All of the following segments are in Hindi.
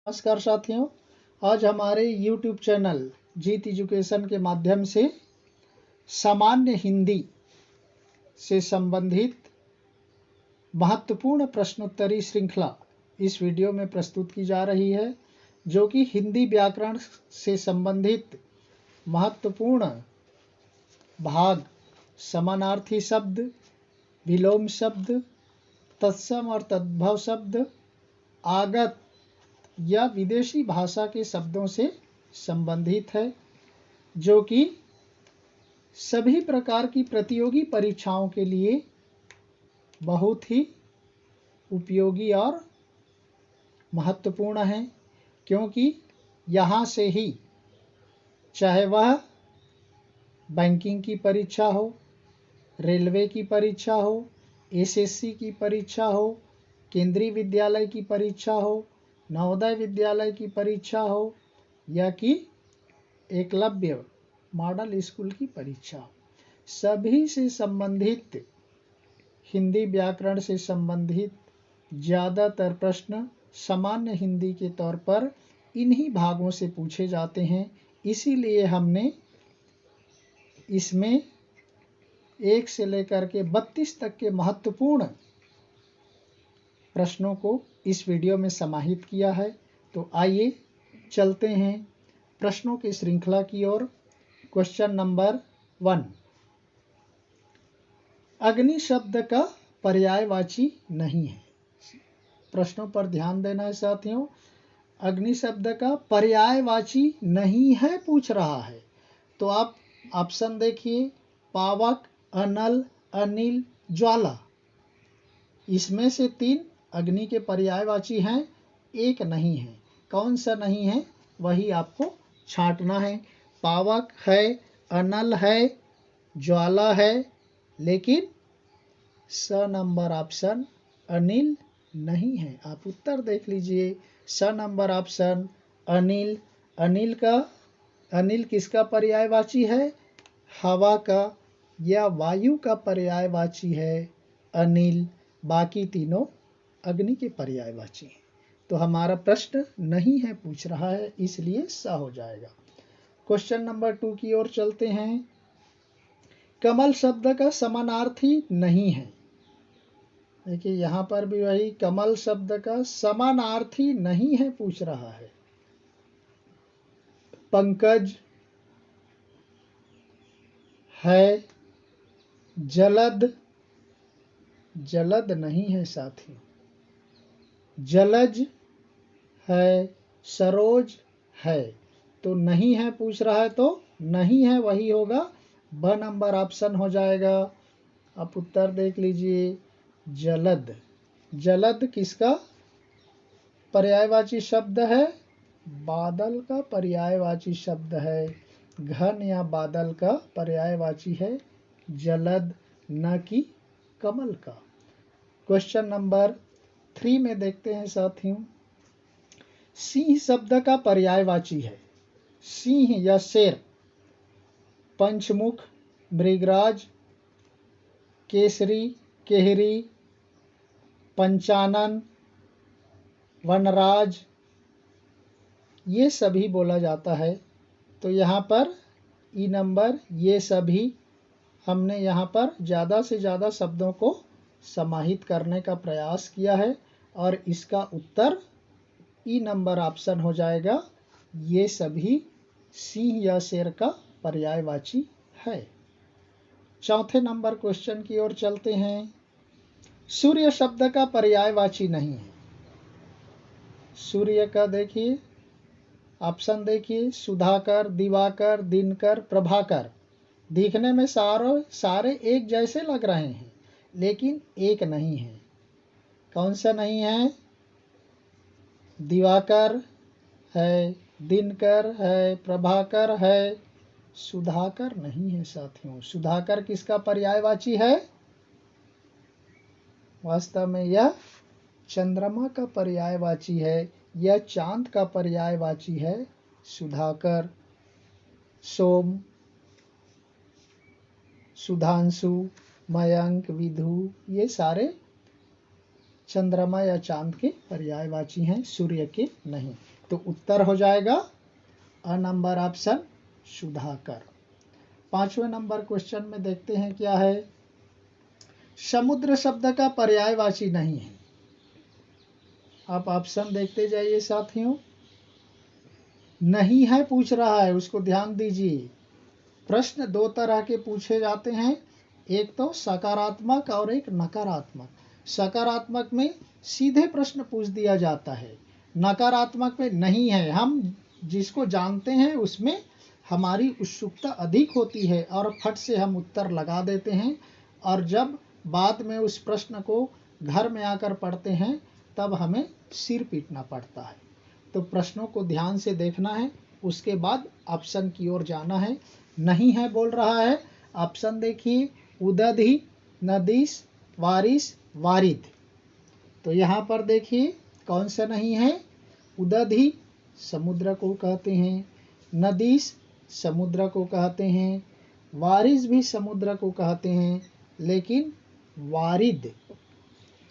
नमस्कार साथियों, आज हमारे YouTube चैनल जीत एजुकेशन के माध्यम से सामान्य हिंदी से संबंधित महत्वपूर्ण प्रश्नोत्तरी श्रृंखला इस वीडियो में प्रस्तुत की जा रही है, जो कि हिंदी व्याकरण से संबंधित महत्वपूर्ण भाग समानार्थी शब्द, विलोम शब्द, तत्सम और तद्भव शब्द, आगत या विदेशी भाषा के शब्दों से संबंधित है, जो कि सभी प्रकार की प्रतियोगी परीक्षाओं के लिए बहुत ही उपयोगी और महत्वपूर्ण है, क्योंकि यहाँ से ही चाहे वह बैंकिंग की परीक्षा हो, रेलवे की परीक्षा हो, एसएससी की परीक्षा हो, केंद्रीय विद्यालय की परीक्षा हो, नवोदय विद्यालय की परीक्षा हो या कि एकलव्य मॉडल स्कूल की परीक्षा, सभी से संबंधित हिंदी व्याकरण से संबंधित ज़्यादातर प्रश्न सामान्य हिंदी के तौर पर इन्हीं भागों से पूछे जाते हैं। इसीलिए हमने इसमें 1 से लेकर के 32 तक के महत्वपूर्ण प्रश्नों को इस वीडियो में समाहित किया है। तो आइए चलते हैं प्रश्नों की श्रृंखला की ओर। क्वेश्चन नंबर 1, अग्नि शब्द का पर्यायवाची नहीं है। प्रश्नों पर ध्यान देना है साथियों। अग्नि शब्द का पर्यायवाची नहीं है पूछ रहा है, तो आप ऑप्शन देखिए, पावक, अनल, अनिल, ज्वाला। इसमें से 3 अग्नि के पर्यायवाची हैं, एक नहीं है। कौन सा नहीं है वही आपको छांटना है। पावक है, अनल है, ज्वाला है, लेकिन स नंबर ऑप्शन अनिल नहीं है। आप उत्तर देख लीजिए। स नंबर ऑप्शन अनिल। अनिल किसका पर्यायवाची है? हवा का या वायु का पर्यायवाची है अनिल। बाकी तीनों अग्नि के पर्यायवाची हैं। तो हमारा प्रश्न नहीं है पूछ रहा है, इसलिए स हो जाएगा। क्वेश्चन नंबर 2 की ओर चलते हैं। कमल शब्द का समानार्थी नहीं है। देखिए यहाँ पर भी वही कमल शब्द का समानार्थी नहीं है पूछ रहा है। पंकज है, जलद नहीं है साथियों। जलज है, सरोज है। तो नहीं है पूछ रहा है, तो नहीं है वही होगा। ब नंबर ऑप्शन हो जाएगा। आप उत्तर देख लीजिए। जलद किसका पर्यायवाची शब्द है? बादल का पर्यायवाची शब्द है। घन या बादल का पर्यायवाची है जलद, न कि कमल का। क्वेश्चन नंबर 3 में देखते हैं साथियों। सिंह शब्द का पर्यायवाची है। सिंह या शेर, पंचमुख, मृगराज, केसरी, केहरी, पंचानन, वनराज, ये सभी बोला जाता है। तो यहाँ पर ई नंबर ये सभी हमने यहाँ पर ज़्यादा से ज़्यादा शब्दों को समाहित करने का प्रयास किया है, और इसका उत्तर ई नंबर ऑप्शन हो जाएगा। ये सभी सिंह या शेर का पर्यायवाची है। चौथे नंबर क्वेश्चन की ओर चलते हैं। सूर्य शब्द का पर्यायवाची नहीं है। सूर्य का देखिए ऑप्शन देखिए, सुधाकर, दिवाकर, दिनकर, प्रभाकर। दिखने में सारे एक जैसे लग रहे हैं, लेकिन एक नहीं है। कौन सा नहीं है? दिवाकर है, दिनकर है, प्रभाकर है, सुधाकर नहीं है साथियों। सुधाकर किसका पर्यायवाची है? वास्तव में यह चंद्रमा का पर्यायवाची है, यह चांद का पर्यायवाची है सुधाकर। सोम, सुधांशु, मयंक, विधु, ये सारे चंद्रमा या चांद के पर्यायवाची हैं, सूर्य के नहीं। तो उत्तर हो जाएगा अ नंबर ऑप्शन सुधाकर। 5वें नंबर क्वेश्चन में देखते हैं क्या है। समुद्र शब्द का पर्यायवाची नहीं है। आप ऑप्शन देखते जाइए साथियों। नहीं है पूछ रहा है, उसको ध्यान दीजिए। प्रश्न दो तरह के पूछे जाते हैं, एक तो सकारात्मक और एक नकारात्मक। सकारात्मक में सीधे प्रश्न पूछ दिया जाता है, नकारात्मक में नहीं है। हम जिसको जानते हैं उसमें हमारी उत्सुकता अधिक होती है और फट से हम उत्तर लगा देते हैं, और जब बाद में उस प्रश्न को घर में आकर पढ़ते हैं तब हमें सिर पीटना पड़ता है। तो प्रश्नों को ध्यान से देखना है, उसके बाद ऑप्शन की ओर जाना है। नहीं है बोल रहा है, ऑप्शन देखिए, उदधि, नदीस, वारिस, वारिद। तो यहाँ पर देखिए कौन सा नहीं है। उदधि समुद्र को कहते हैं, नदीस समुद्र को कहते हैं, वारिस भी समुद्र को कहते हैं, लेकिन वारिद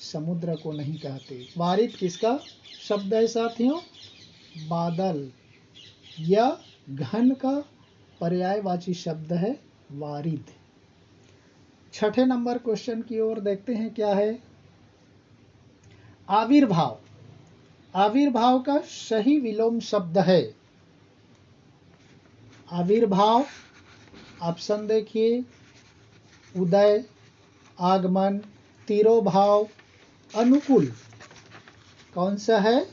समुद्र को नहीं कहते। वारिद किसका शब्द है साथियों? बादल या घन का पर्यायवाची शब्द है वारिद। 6ठे नंबर क्वेश्चन की ओर देखते हैं क्या है। आविर्भाव। आविर्भाव का सही विलोम शब्द है। आविर्भाव ऑप्शन देखिए, उदय, आगमन, तिरोभाव, अनुकूल। कौन सा है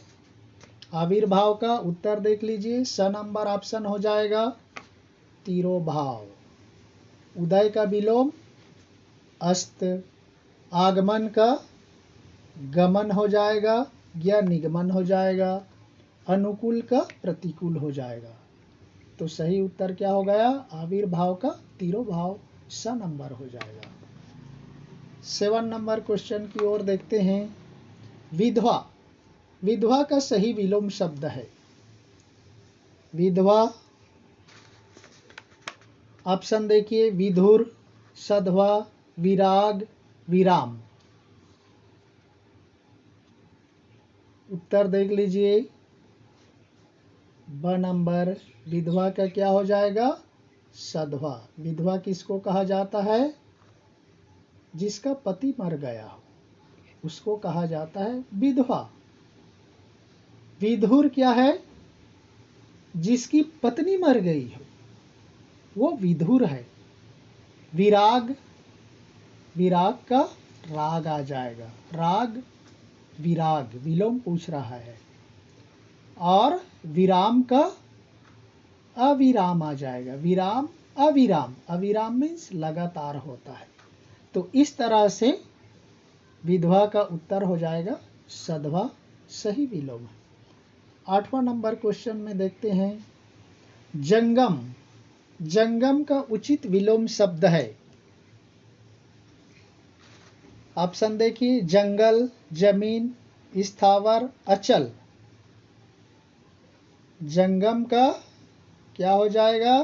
आविर्भाव का? उत्तर देख लीजिए, स नंबर ऑप्शन हो जाएगा तिरोभाव। उदय का विलोम अस्त, आगमन का गमन हो जाएगा या निगमन हो जाएगा, अनुकूल का प्रतिकूल हो जाएगा। तो सही उत्तर क्या हो गया? आविर्भाव का तिरोभाव स नंबर हो जाएगा। 7 नंबर क्वेश्चन की ओर देखते हैं। विधवा। विधवा का सही विलोम शब्द है। विधवा ऑप्शन देखिए, विधुर, सधवा, विराग, विराम। उत्तर देख लीजिए, ब नंबर। विधवा का क्या हो जाएगा? सधवा। विधवा किसको कहा जाता है? जिसका पति मर गया हो उसको कहा जाता है विधवा। विधुर क्या है? जिसकी पत्नी मर गई हो वो विधुर है। विराग, विराग का राग आ जाएगा, राग विराग, विलोम पूछ रहा है। और विराम का अविराम आ जाएगा, विराम अविराम। अविराम मीन्स लगातार होता है। तो इस तरह से विधवा का उत्तर हो जाएगा सधवा, सही विलोम है। 8वां नंबर क्वेश्चन में देखते हैं। जंगम। जंगम का उचित विलोम शब्द है। ऑप्शन देखिए, जंगल, जमीन, स्थावर, अचल। जंगम का क्या हो जाएगा?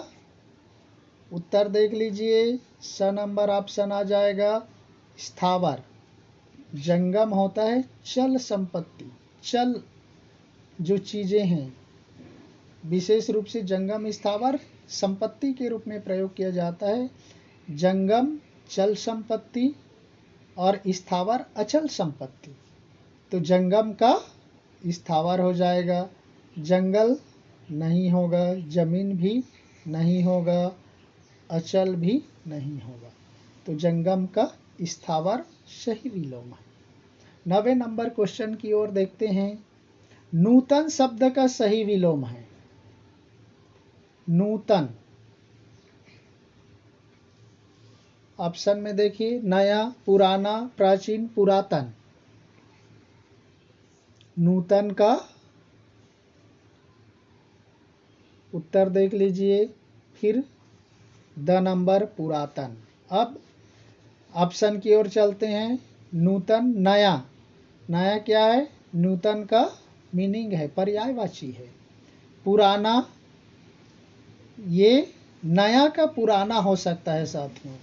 उत्तर देख लीजिए, स नंबर ऑप्शन आ जाएगा स्थावर। जंगम होता है चल संपत्ति, चल जो चीजें हैं। विशेष रूप से जंगम स्थावर संपत्ति के रूप में प्रयोग किया जाता है। जंगम चल संपत्ति और स्थावर अचल संपत्ति। तो जंगम का स्थावर हो जाएगा, जंगल नहीं होगा, जमीन भी नहीं होगा, अचल भी नहीं होगा। तो जंगम का स्थावर सही विलोम है। 9वें नंबर क्वेश्चन की ओर देखते हैं। नूतन शब्द का सही विलोम है। नूतन ऑप्शन में देखिए, नया, पुराना, प्राचीन, पुरातन। नूतन का उत्तर देख लीजिए, फिर द नंबर पुरातन। अब ऑप्शन की ओर चलते हैं। नूतन नया, नया क्या है? नूतन का मीनिंग है, पर्यायवाची है। पुराना, ये नया का पुराना हो सकता है साथियों।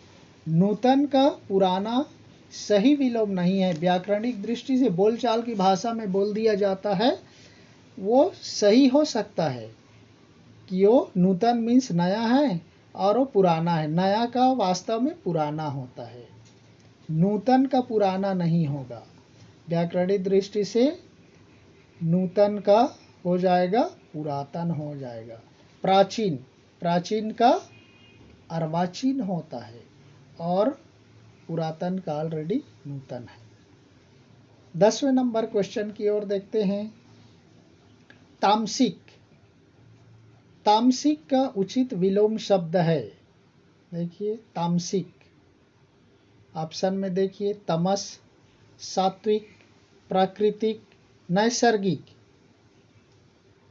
नूतन का पुराना सही विलोम नहीं है। व्याकरणिक दृष्टि से बोलचाल की भाषा में बोल दिया जाता है, वो सही हो सकता है कि वो नूतन मीन्स नया है और वो पुराना है। नया का वास्तव में पुराना होता है, नूतन का पुराना नहीं होगा। व्याकरणिक दृष्टि से नूतन का हो जाएगा पुरातन हो जाएगा। प्राचीन, प्राचीन का अर्वाचीन होता है और पुरातन का ऑलरेडी नूतन है। 10वें नंबर क्वेश्चन की ओर देखते हैं। तामसिक, तामसिक का उचित विलोम शब्द है। देखिए तामसिक, ऑप्शन में देखिए तमस, सात्विक, प्राकृतिक, नैसर्गिक।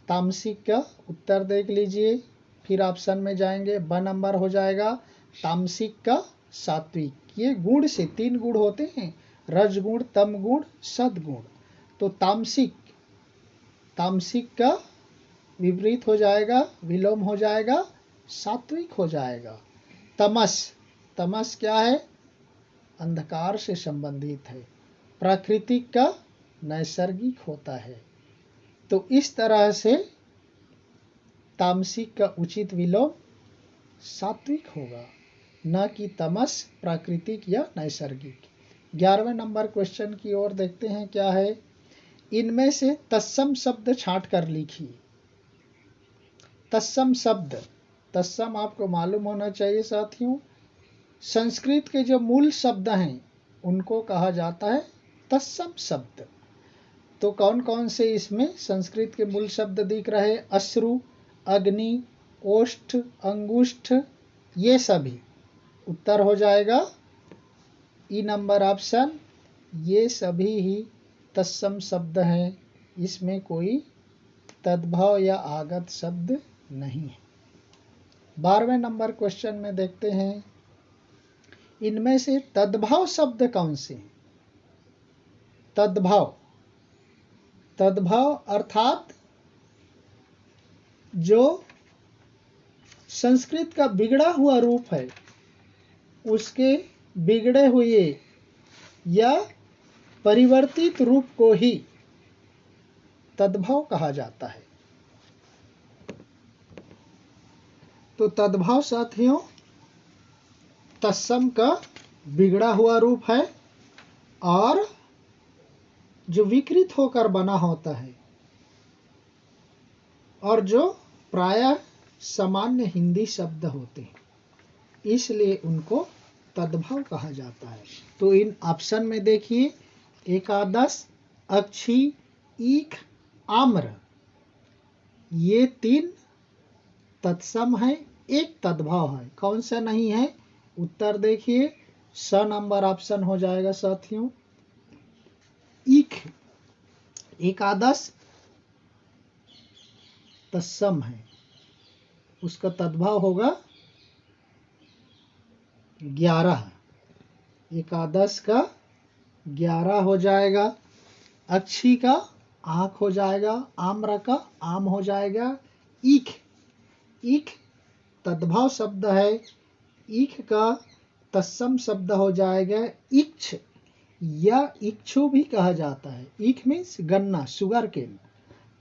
तामसिक का उत्तर देख लीजिए, फिर ऑप्शन में जाएंगे। ब नंबर हो जाएगा तामसिक का सात्विक। ये गुण से 3 गुण होते हैं, रजगुण, तमगुण, सद्गुण। तो तामसिक, तामसिक का विपरीत हो जाएगा, विलोम हो जाएगा सात्विक हो जाएगा। तमस, तमस क्या है? अंधकार से संबंधित है। प्राकृतिक का नैसर्गिक होता है। तो इस तरह से तामसिक का उचित विलोम सात्विक होगा, न कि तमस, प्राकृतिक या नैसर्गिक। 11वें नंबर क्वेश्चन की ओर देखते हैं क्या है। इनमें से तत्सम शब्द छांट कर लिखिए। तत्सम शब्द, तत्सम आपको मालूम होना चाहिए साथियों, संस्कृत के जो मूल शब्द हैं उनको कहा जाता है तत्सम शब्द। तो कौन कौन से इसमें संस्कृत के मूल शब्द दिख रहे? अश्रु, अग्नि, ओष्ठ, अंगुष्ठ, ये सभी। उत्तर हो जाएगा ई नंबर ऑप्शन। ये सभी ही तत्सम शब्द हैं, इसमें कोई तद्भव या आगत शब्द नहीं है। 12वें नंबर क्वेश्चन में देखते हैं। इनमें से तद्भव शब्द कौन से हैं? तद्भव, तद्भव अर्थात जो संस्कृत का बिगड़ा हुआ रूप है उसके बिगड़े हुए या परिवर्तित रूप को ही तद्भव कहा जाता है। तो तद्भव साथियों तत्सम का बिगड़ा हुआ रूप है और जो विकृत होकर बना होता है और जो प्रायः सामान्य हिंदी शब्द होते हैं, इसलिए उनको तद्भव कहा जाता है। तो इन ऑप्शन में देखिए, एकादश, अक्षी, ईख, आम्र, ये 3 तत्सम है, एक तद्भव है। कौन सा नहीं है? उत्तर देखिए, स नंबर ऑप्शन हो जाएगा साथियों। ईख, एकादश तत्सम है, उसका तद्भव होगा 11। एकादश का 11 हो जाएगा, अक्षी का आँख हो जाएगा, आम्र का आम हो जाएगा। ईख, ईख तद्भव शब्द है, ईख का तत्सम शब्द हो जाएगा इक्ष या इक्षु भी कहा जाता है। ईख मीन्स गन्ना, शुगर केन,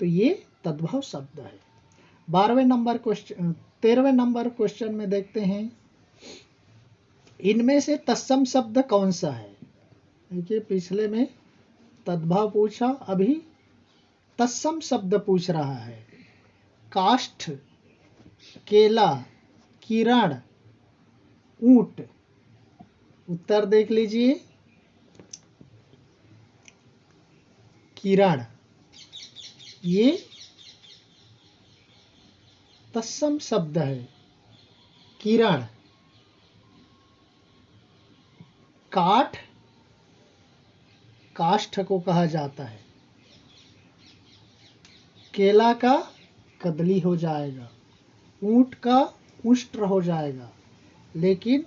तो ये तद्भव शब्द है। 12वें नंबर क्वेश्चन, 13वें नंबर क्वेश्चन में देखते हैं। इनमें से तत्सम शब्द कौन सा है? देखिए पिछले में तद्भव पूछा, अभी तत्सम शब्द पूछ रहा है। काष्ठ, केला, किरण, ऊंट। उत्तर देख लीजिए, किरण, ये तत्सम शब्द है। किरण, काठ, काष्ठ को कहा जाता है। केला का कदली हो जाएगा, ऊंट का उष्ट्र हो जाएगा, लेकिन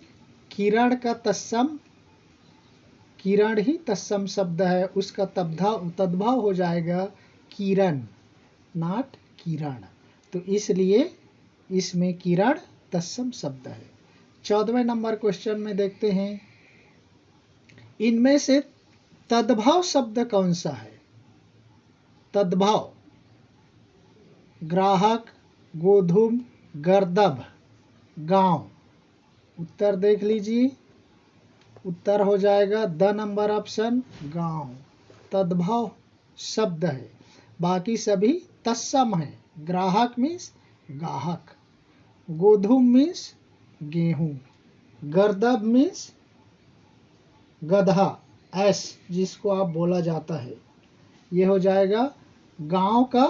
किरण का तत्सम, किरण ही तत्सम शब्द है, उसका तद्भव हो जाएगा किरण, नॉट किरण। तो इसलिए इसमें किरण तत्सम शब्द है। 14वें नंबर क्वेश्चन में देखते हैं। इनमें से तद्भव शब्द कौन सा है? तद्भव, ग्राहक, गोधूम, गर्दभ, गांव। उत्तर देख लीजिए, उत्तर हो जाएगा द नंबर ऑप्शन गांव। तद्भव शब्द है, बाकी सभी तत्सम है। ग्राहक मीन्स गाहक, गोधूम मीन्स गेहूं, गर्दभ मीन्स गधा, एस जिसको आप बोला जाता है। ये हो जाएगा गांव का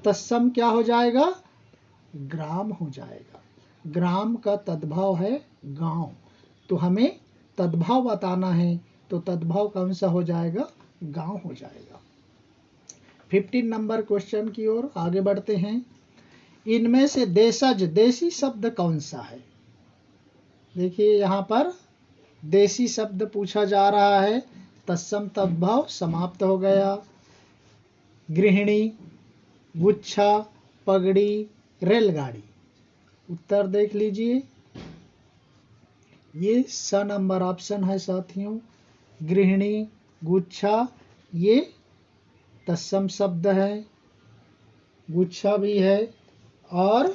तत्सम क्या हो जाएगा, ग्राम हो जाएगा। ग्राम का तद्भव है गांव, तो हमें तद्भव बताना है, तो तद्भव कौन सा हो जाएगा, गांव हो जाएगा। 15 नंबर क्वेश्चन की ओर आगे बढ़ते हैं। इनमें से देशज देसी शब्द कौन सा है। देखिए यहाँ पर देसी शब्द पूछा जा रहा है। तत्सम तद्भव समाप्त हो गया। गृहिणी, गुच्छा, पगड़ी, रेलगाड़ी। उत्तर देख लीजिए, ये स नंबर ऑप्शन है साथियों। गृहिणी, गुच्छा ये तत्सम शब्द है, गुच्छा भी है, और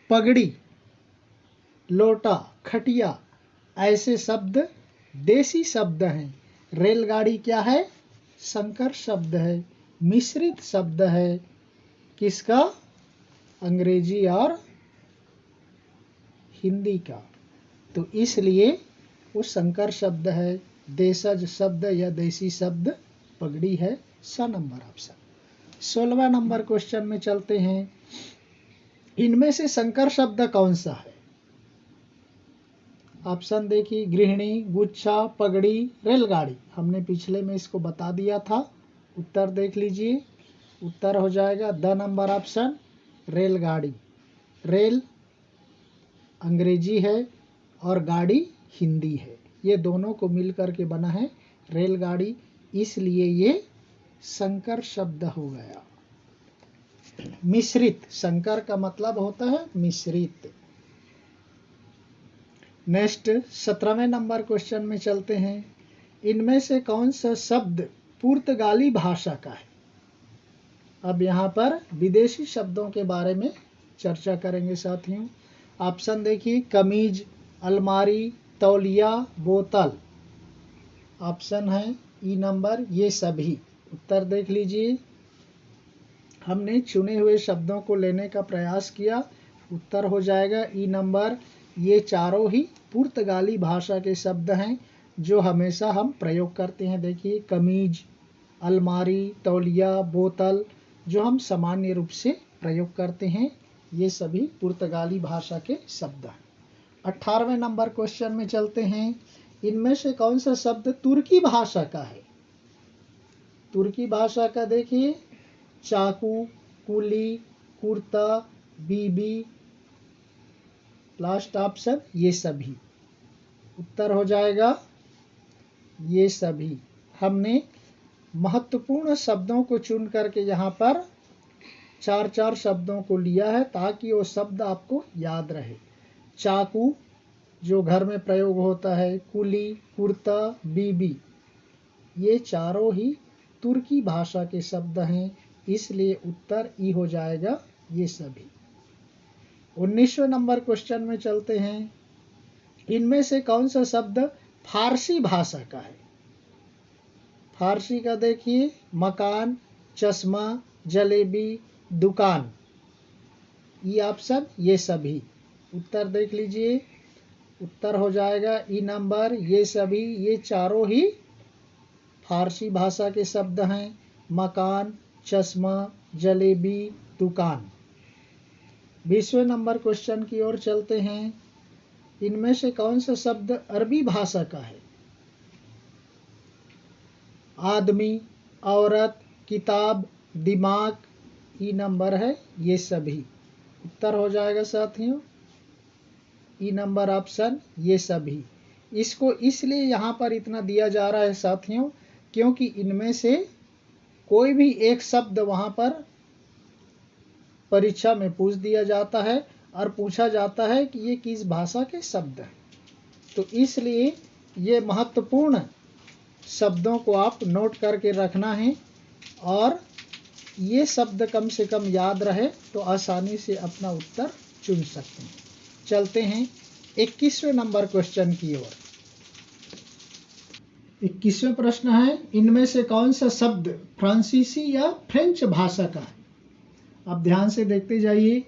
पगड़ी, लोटा, खटिया ऐसे शब्द देसी शब्द हैं। रेलगाड़ी क्या है, संकर शब्द है, मिश्रित शब्द है। किसका, अंग्रेजी और हिंदी का, तो इसलिए वो संकर शब्द है। देशज शब्द या देसी शब्द पगड़ी है, स नंबर ऑप्शन। 16वां नंबर क्वेश्चन में चलते हैं। इनमें से संकर शब्द कौन सा है। ऑप्शन देखिए, गृहिणी, गुच्छा, पगड़ी, रेलगाड़ी। हमने पिछले में इसको बता दिया था। उत्तर देख लीजिए, उत्तर हो जाएगा द नंबर ऑप्शन रेलगाड़ी। रेल अंग्रेजी है और गाड़ी हिंदी है, ये दोनों को मिलकर के बना है रेलगाड़ी, इसलिए ये संकर शब्द हो गया। मिश्रित, संकर का मतलब होता है मिश्रित। नेक्स्ट 17वें नंबर क्वेश्चन में चलते हैं। इनमें से कौन सा शब्द पुर्तगाली भाषा का है। अब यहाँ पर विदेशी शब्दों के बारे में चर्चा करेंगे साथियों। ऑप्शन देखिए, कमीज, अलमारी, तौलिया, बोतल। ऑप्शन है ई नंबर ये सभी। उत्तर देख लीजिए, हमने चुने हुए शब्दों को लेने का प्रयास किया। उत्तर हो जाएगा ई नंबर ये चारों ही पुर्तगाली भाषा के शब्द हैं जो हमेशा हम प्रयोग करते हैं। देखिए, कमीज, अलमारी, तौलिया, बोतल जो हम सामान्य रूप से प्रयोग करते हैं, ये सभी पुर्तगाली भाषा के शब्द हैं। 18वें नंबर क्वेश्चन में चलते हैं। इनमें से कौन सा शब्द तुर्की भाषा का है। तुर्की भाषा का देखिए, चाकू, कुली, कुर्ता, बीबी, लास्ट ऑप्शन ये सभी। उत्तर हो जाएगा ये सभी। हमने महत्वपूर्ण शब्दों को चुन करके यहाँ पर 4-4 शब्दों को लिया है ताकि वो शब्द आपको याद रहे। चाकू जो घर में प्रयोग होता है, कुली, कुर्ता, बीबी, ये चारों ही तुर्की भाषा के शब्द हैं, इसलिए उत्तर ई हो जाएगा ये सभी। 19वें नंबर क्वेश्चन में चलते हैं। इनमें से कौन सा शब्द फारसी भाषा का है। फारसी का देखिए, मकान, चश्मा, जलेबी, दुकान। ये ऑप्शन ये सभी। उत्तर देख लीजिए, उत्तर हो जाएगा ई नंबर ये सभी। ये चारों ही फारसी भाषा के शब्द हैं। मकान, चश्मा, जलेबी, दुकान। 20वें नंबर क्वेश्चन की ओर चलते हैं। इनमें से कौन सा शब्द अरबी भाषा का है। आदमी, औरत, किताब, दिमाग, ई नंबर है ये सभी। उत्तर हो जाएगा साथियों ई नंबर ऑप्शन ये सभी। इसको इसलिए यहाँ पर इतना दिया जा रहा है साथियों क्योंकि इनमें से कोई भी एक शब्द वहाँ पर परीक्षा में पूछ दिया जाता है और पूछा जाता है कि ये किस भाषा के शब्द हैं, तो इसलिए ये महत्वपूर्ण शब्दों को आप नोट करके रखना है और ये शब्द कम से कम याद रहे तो आसानी से अपना उत्तर चुन सकते हैं। चलते हैं 21वें नंबर क्वेश्चन की ओर। 21वें प्रश्न है, इनमें से कौन सा शब्द फ्रांसीसी या फ्रेंच भाषा का है? आप ध्यान से देखते जाइए।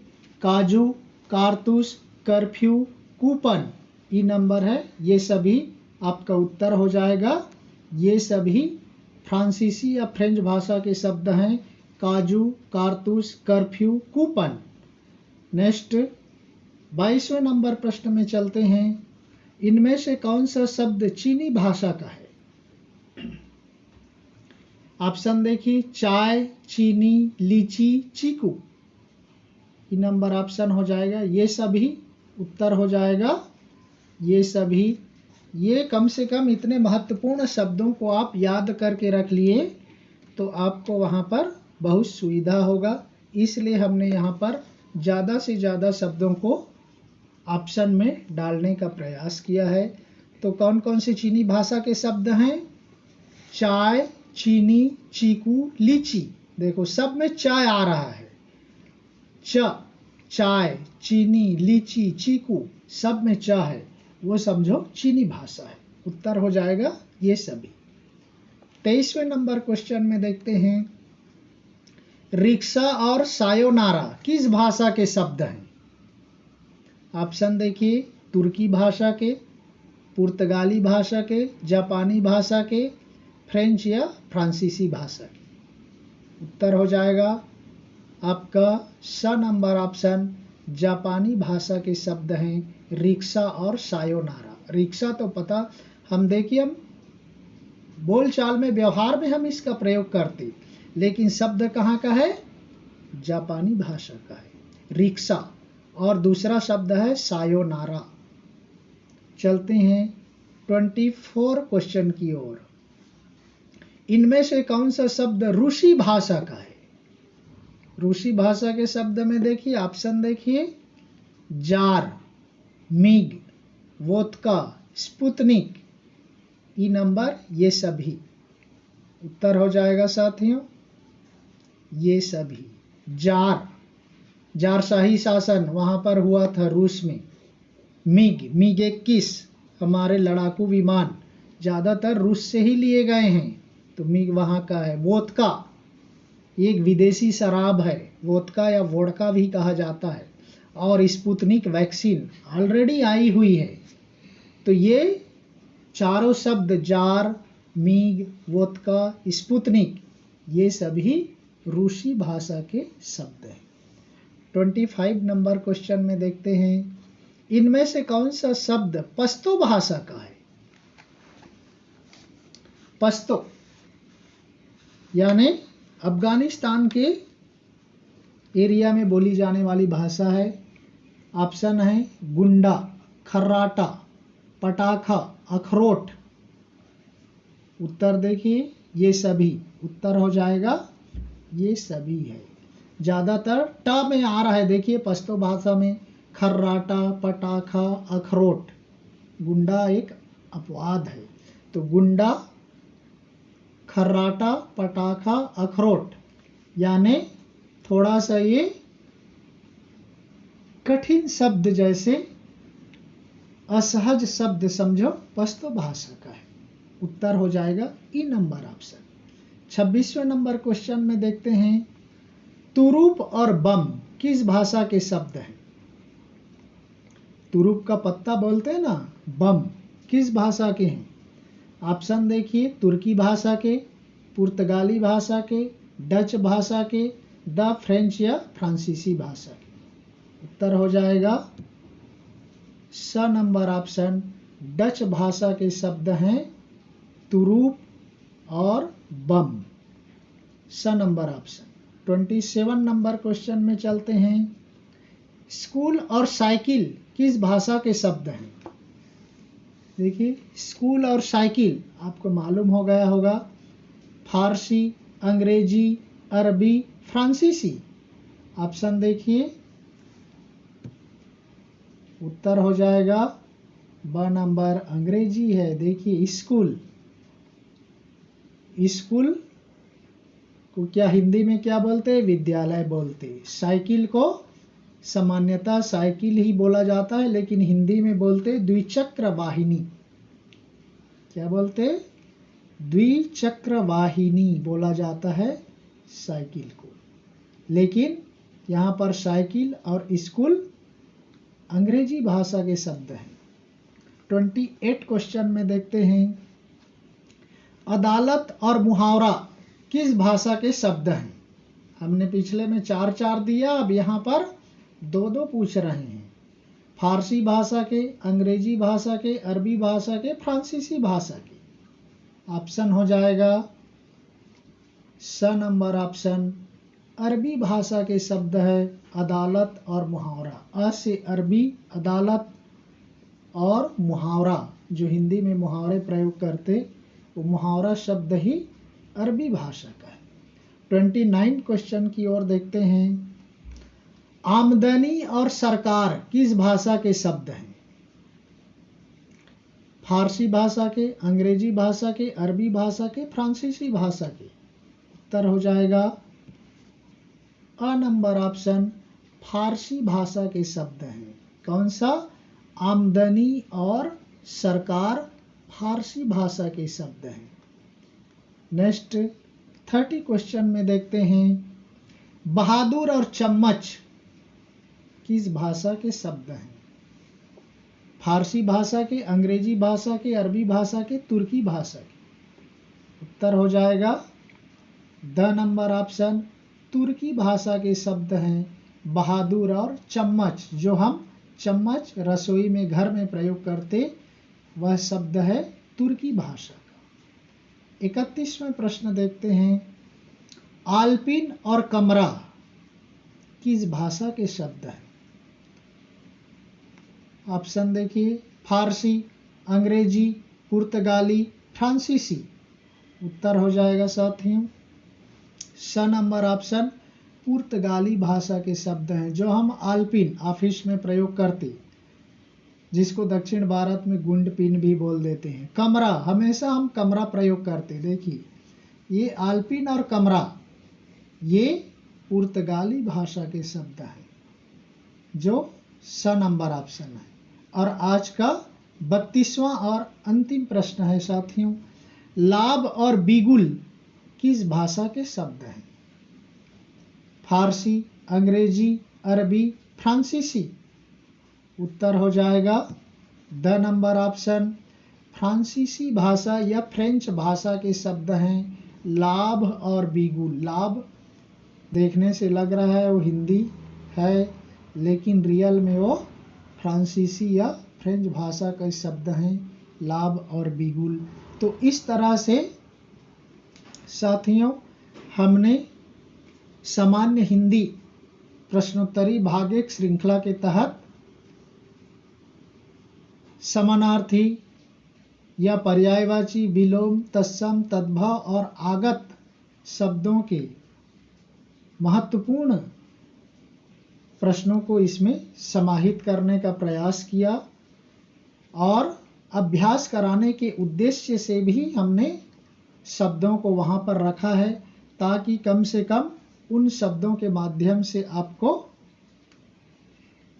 काजू, कारतूस, कर्फ्यू, कूपन, ई नंबर है, ये सभी आपका उत्तर हो जाएगा। ये सभी फ्रांसीसी या फ्रेंच भाषा के शब्द हैं। काजू, कारतूस, कर्फ्यू, कूपन। नेक्स्ट 22वें नंबर प्रश्न में चलते हैं, इनमें से कौन सा शब्द चीनी भाषा का है? ऑप्शन देखिए, चाय, चीनी, लीची, चीकू। ये नंबर ऑप्शन हो जाएगा। ये सभी उत्तर हो जाएगा। ये सभी, ये कम से कम इतने महत्वपूर्ण शब्दों को आप याद करके रख लिए तो आपको वहाँ पर बहुत सुविधा होगा। इसलिए हमने यहाँ पर ज़्यादा से ज़्यादा शब्दों को ऑप्शन में डालने का प्रयास किया है। तो कौन कौन से चीनी भाषा के शब्द हैं? चाय, चीनी, चीकू, लीची। देखो सब में चाय आ रहा है। चाय, चीनी, लीची, चीकू, सब में च है, वो समझो चीनी भाषा है। उत्तर हो जाएगा ये सभी। 23वें नंबर क्वेश्चन में देखते हैं, रिक्शा और सायोनारा किस भाषा के शब्द हैं? ऑप्शन देखिए, तुर्की भाषा के, पुर्तगाली भाषा के, जापानी भाषा के, फ्रेंच या फ्रांसीसी भाषा के। उत्तर हो जाएगा आपका स नंबर ऑप्शन, जापानी भाषा के शब्द हैं रिक्शा और सायोनारा। रिक्शा तो पता, हम देखिए हम बोलचाल में, व्यवहार में हम इसका प्रयोग करते, लेकिन शब्द कहाँ का है? जापानी भाषा का है रिक्शा, और दूसरा शब्द है सायोनारा। चलते हैं 24 क्वेश्चन की ओर। इनमें से कौन सा शब्द रूसी भाषा का है? रूसी भाषा के शब्द में देखिए, ऑप्शन देखिए, जार, मिग, वोदका, स्पुतनिक, ई नंबर, ये सभी उत्तर हो जाएगा साथियों। ये सभी जारशाही शासन वहां पर हुआ था रूस में। मिग 21 हमारे लड़ाकू विमान ज्यादातर रूस से ही लिए गए हैं, तो मिग वहां का है। वोदका एक विदेशी शराब है, वोदका या वोडका भी कहा जाता है। और स्पुतनिक वैक्सीन ऑलरेडी आई हुई है। तो ये चारों शब्द जार, मिग, वोदका, स्पुतनिक, ये सभी रूसी भाषा के शब्द हैं। 25 नंबर क्वेश्चन में देखते हैं, इनमें से कौन सा शब्द पश्तो भाषा का है? पश्तो यानी अफगानिस्तान के एरिया में बोली जाने वाली भाषा है। ऑप्शन है गुंडा, खर्राटा, पटाखा, अखरोट। उत्तर देखिए, ये सभी उत्तर हो जाएगा। ये सभी है, ज्यादातर ट में आ रहा है। देखिए पश्तो भाषा में खर्राटा, पटाखा, अखरोट। गुंडा एक अपवाद है, तो गुंडा, खर्राटा, पटाखा, अखरोट, यानी थोड़ा सा ये कठिन शब्द जैसे असहज शब्द समझो, पश्तो भाषा का है। उत्तर हो जाएगा ई नंबर ऑप्शन। 26वें नंबर क्वेश्चन में देखते हैं, तुरूप और बम किस भाषा के शब्द हैं? तुरूप का पत्ता बोलते हैं ना, बम किस भाषा के हैं? ऑप्शन देखिए, तुर्की भाषा के, पुर्तगाली भाषा के, डच भाषा के, द फ्रेंच या फ्रांसीसी भाषा के। उत्तर हो जाएगा स नंबर ऑप्शन, डच भाषा के शब्द हैं तुरूप और बम। स नंबर ऑप्शन। 27 नंबर क्वेश्चन में चलते हैं, स्कूल और साइकिल किस भाषा के शब्द हैं? देखिए स्कूल और साइकिल आपको मालूम हो गया होगा, फारसी, अंग्रेजी, अरबी, फ्रांसीसी। ऑप्शन देखिए, उत्तर हो जाएगा ब नंबर, अंग्रेजी है। देखिए स्कूल स्कूल को क्या हिंदी में क्या बोलते हैं? विद्यालय बोलते हैं। साइकिल को सामान्यतः साइकिल ही बोला जाता है, लेकिन हिंदी में बोलते द्विचक्र वाहिनी। क्या बोलते? द्विचक्र वाहिनी बोला जाता है साइकिल को। लेकिन यहाँ पर साइकिल और स्कूल अंग्रेजी भाषा के शब्द हैं। 28 क्वेश्चन में देखते हैं, अदालत और मुहावरा किस भाषा के शब्द हैं? हमने पिछले में 4-4 दिया, अब यहाँ पर 2-2 पूछ रहे हैं। फारसी भाषा के, अंग्रेजी भाषा के, अरबी भाषा के, फ्रांसीसी भाषा के। ऑप्शन हो जाएगा स नंबर ऑप्शन। अरबी भाषा के शब्द है अदालत और मुहावरा। अ से अरबी अदालत और मुहावरा, जो हिंदी में मुहावरे प्रयोग करते, वो मुहावरा शब्द ही अरबी भाषा का है। 29 क्वेश्चन की ओर देखते हैं, आमदनी और सरकार किस भाषा के शब्द हैं? फारसी भाषा के, अंग्रेजी भाषा के, अरबी भाषा के, फ्रांसीसी भाषा के। उत्तर हो जाएगा अ नंबर ऑप्शन, फारसी भाषा के शब्द हैं। कौन सा? आमदनी और सरकार फारसी भाषा के शब्द हैं। नेक्स्ट 30 क्वेश्चन में देखते हैं, बहादुर और चम्मच किस भाषा के शब्द हैं? फारसी भाषा के, अंग्रेजी भाषा के, अरबी भाषा के, तुर्की भाषा के। उत्तर हो जाएगा द नंबर ऑप्शन, तुर्की भाषा के शब्द हैं बहादुर और चम्मच। जो हम चम्मच रसोई में घर में प्रयोग करते, वह शब्द है तुर्की भाषा का। 31वां प्रश्न देखते हैं, आल्पिन और कमरा किस भाषा के शब्द हैं? ऑप्शन देखिए, फारसी, अंग्रेजी, पुर्तगाली, फ्रांसीसी। उत्तर हो जाएगा साथियों स नंबर ऑप्शन, पुर्तगाली भाषा के शब्द हैं, जो हम आल्पिन ऑफिस में प्रयोग करते, जिसको दक्षिण भारत में गुंड पिन भी बोल देते हैं। कमरा, हमेशा हम कमरा प्रयोग करते। देखिए, ये आल्पिन और कमरा ये पुर्तगाली भाषा के शब्द हैं, जो स नंबर ऑप्शन है। और आज का 32वां और अंतिम प्रश्न है साथियों, लाभ और बिगुल किस भाषा के शब्द हैं? फारसी, अंग्रेजी, अरबी, फ्रांसीसी। उत्तर हो जाएगा द नंबर ऑप्शन, फ्रांसीसी भाषा या फ्रेंच भाषा के शब्द हैं लाभ और बिगुल। लाभ देखने से लग रहा है वो हिंदी है, लेकिन रियल में वो फ्रांसीसी या फ्रेंच भाषा के शब्द हैं लाभ और बिगुल। तो इस तरह से साथियों हमने सामान्य हिंदी प्रश्नोत्तरी भाग 1 श्रृंखला के तहत समानार्थी या पर्यायवाची, विलोम, तत्सम, तद्भव और आगत शब्दों के महत्वपूर्ण प्रश्नों को इसमें समाहित करने का प्रयास किया, और अभ्यास कराने के उद्देश्य से भी हमने शब्दों को वहां पर रखा है, ताकि कम से कम उन शब्दों के माध्यम से आपको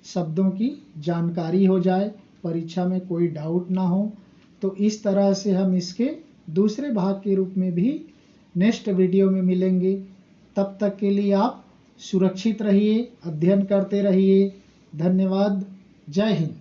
शब्दों की जानकारी हो जाए, परीक्षा में कोई डाउट ना हो। तो इस तरह से हम इसके दूसरे भाग के रूप में भी नेक्स्ट वीडियो में मिलेंगे। तब तक के लिए आप सुरक्षित रहिए, अध्ययन करते रहिए। धन्यवाद। जय हिंद।